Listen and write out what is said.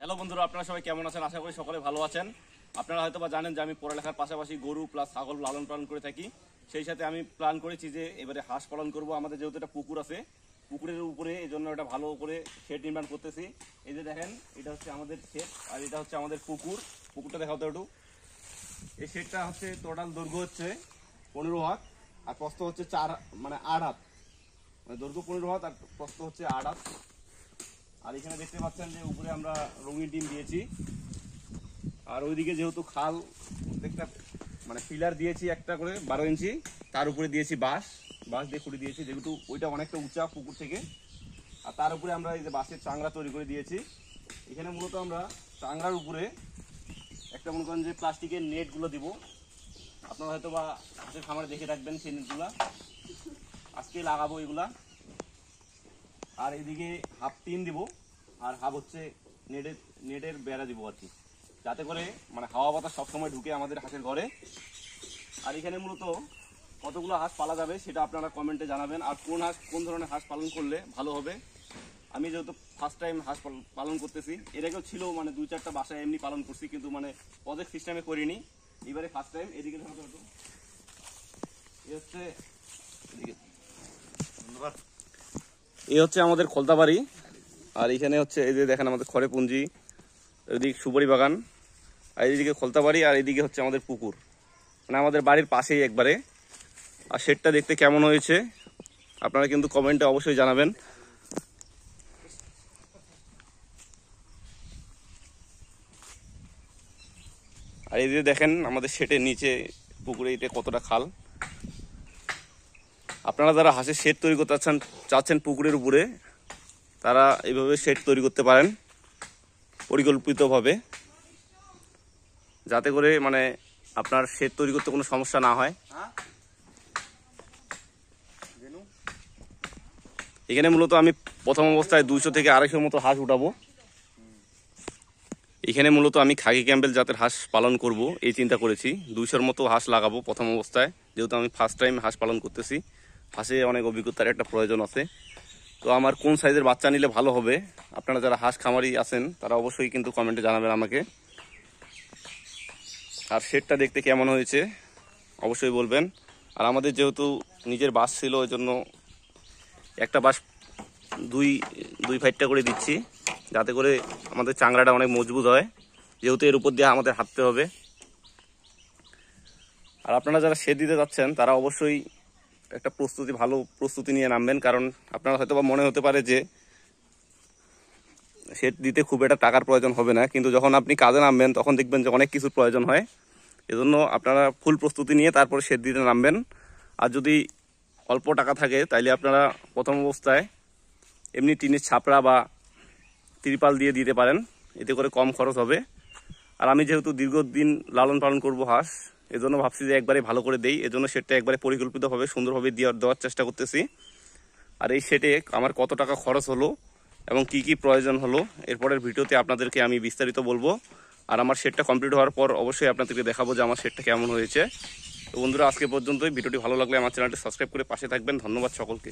Hello বন্ধুরা, আপনারা সবাই কেমন আছেন? আশা করি সকলে ভালো আছেন। আপনারা হয়তো বা জানেন যে আমি পড়ালেখার পাশাপাশি গরু প্লাস ছাগল লালন পালন করে থাকি। সেই সাথে আমি প্ল্যান করেছি যে এবারে হাঁস পালন করব। আমাদের যেহেতু একটা পুকুর আছে, পুকুরের উপরে এই জন্য এটা ভালো করে শেড নির্মাণ করতেছি। এই যে দেখেন, এটা হচ্ছে আমাদের শেড আর এটা হচ্ছে আমাদের পুকুর। পুকুরটা দেখাও তো একটু। এই শেডটা হচ্ছে টোটাল দৈর্ঘ্য হচ্ছে 15 হাত আর প্রস্থ হচ্ছে 8 হাত। মানে দৈর্ঘ্য 15 হাত আর প্রস্থ হচ্ছে 8 হাত। আর এখানে দেখতে পাচ্ছেন যে উপরে আমরা রঙিন ডিম দিয়েছি। আর ওইদিকে যেহেতু খাল একটা মানে পিলার দিয়েছি একটা করে 12 ইঞ্চি, তার উপরে দিয়েছি বাঁশ দিয়ে খুঁড়ে দিয়েছি, যেহেতু ওইটা অনেকটা উঁচা পুকুর থেকে। আর তার উপরে আমরা এই যে বাঁশের চাংড়া তৈরি করে দিয়েছি। এখানে মূলত আমরা চাংড়ার উপরে একটা মনে করেন যে প্লাস্টিকের নেটগুলো দিব। আপনারা হয়তো বা হাতের খামারে দেখে রাখবেন সেই নেটগুলা। আজকে লাগাবো এগুলা। আর এদিকে হাফ টিন দিব আর হাফ হচ্ছে নেটের বেড়া দিব আর কি, যাতে করে মানে হাওয়া বাতাস সবসময় ঢুকে আমাদের হাঁসের ঘরে। আর এখানে মূলত কতগুলো হাঁস পালা যাবে সেটা আপনারা কমেন্টে জানাবেন। আর কোন ধরনের হাঁস পালন করলে ভালো হবে। আমি যেহেতু ফার্স্ট টাইম হাঁস পালন করতেছি, এর আগেও ছিল মানে 2-4টা বাসায় এমনি পালন করছি, কিন্তু মানে প্রজেক্ট সিস্টেমে করিনি, এবারে ফার্স্ট টাইম। এদিকে এই হচ্ছে আমাদের খোলতাবাড়ি। আর এখানে হচ্ছে এই যে দেখেন আমাদের খড়ে পুঞ্জি, এদিকে সুপারি বাগান, আর এইদিকে খোলতাবাড়ি, আর এইদিকে হচ্ছে আমাদের পুকুর, মানে আমাদের বাড়ির পাশেই একবারে। আর শেডটা দেখতে কেমন হয়েছে আপনারা কিন্তু কমেন্টে অবশ্যই জানাবেন। আর এই যে দেখেন আমাদের শেডের নিচে পুকুরে এটা কতটা খাল। আপনারা যারা হাঁসের শেড তৈরি করতে চাচ্ছেন পুকুরের উপরে, তারা এইভাবে শেড তৈরি করতে পারেন পরিকল্পিতভাবে, যাতে করে মানে আপনার শেড তৈরি করতে কোনো সমস্যা না হয়। এখানে মূলত আমি প্রথম অবস্থায় 200 থেকে 250 মতো হাঁস উঠাবো। এখানে মূলত আমি খাকি ক্যাম্বেল জাতের হাঁস পালন করব এই চিন্তা করেছি। 200-র মতো হাঁস লাগাবো প্রথম অবস্থায়, যেহেতু আমি ফার্স্ট টাইম হাঁস পালন করতেছি। হাঁসে অনেক অভিজ্ঞতার একটা প্রয়োজন আছে। তো আমার কোন সাইজের বাচ্চা নিলে ভালো হবে, আপনারা যারা হাঁস খামারি আছেন তারা অবশ্যই কিন্তু কমেন্টে জানাবেন আমাকে। আর শেডটা দেখতে কেমন হয়েছে অবশ্যই বলবেন। আর আমাদের যেহেতু নিজের বাস ছিল, ওই জন্য একটা বাস দুই ফাইটটা করে দিচ্ছি, যাতে করে আমাদের চাংড়াটা অনেক মজবুত হয়, যেহেতু এর উপর দিয়ে আমাদের হাঁটতে হবে। আর আপনারা যারা শেড দিতে যাচ্ছেন তারা অবশ্যই একটা ভালো প্রস্তুতি নিয়ে নামবেন। কারণ আপনারা হয়তো বা মনে হতে পারে যে শেড দিতে খুব একটা টাকার প্রয়োজন হবে না, কিন্তু যখন আপনি কাজে নামবেন তখন দেখবেন যে অনেক কিছুর প্রয়োজন হয়। এজন্য আপনারা ফুল প্রস্তুতি নিয়ে তারপরে শেড দিতে নামবেন। আর যদি অল্প টাকা থাকে তাইলে আপনারা প্রথম অবস্থায় এমনি টিনের ছাপড়া বা ত্রিপাল দিয়ে দিতে পারেন, এতে করে কম খরচ হবে। আর আমি যেহেতু দীর্ঘদিন লালন পালন করব হাঁস, এজন্য ভাবছি যে একবারে ভালো করে দেই, এজন্য শেডটা একবারে পরিকল্পিতভাবে সুন্দরভাবে দেওয়ার চেষ্টা করতেছি। আর এই শেডে আমার কত টাকা খরচ হলো এবং কি কি প্রয়োজন হলো এরপরের ভিডিওতে আপনাদেরকে আমি বিস্তারিত বলবো। আর আমার শেডটা কমপ্লিট হওয়ার পর অবশ্যই আপনাদেরকে দেখাবো যে আমার শেডটা কেমন হয়েছে। তো বন্ধুরা, আজকে পর্যন্তই। ভিডিওটি ভালো লাগলে আমার চ্যানেলটি সাবস্ক্রাইব করে পাশে থাকবেন। ধন্যবাদ সকলকে।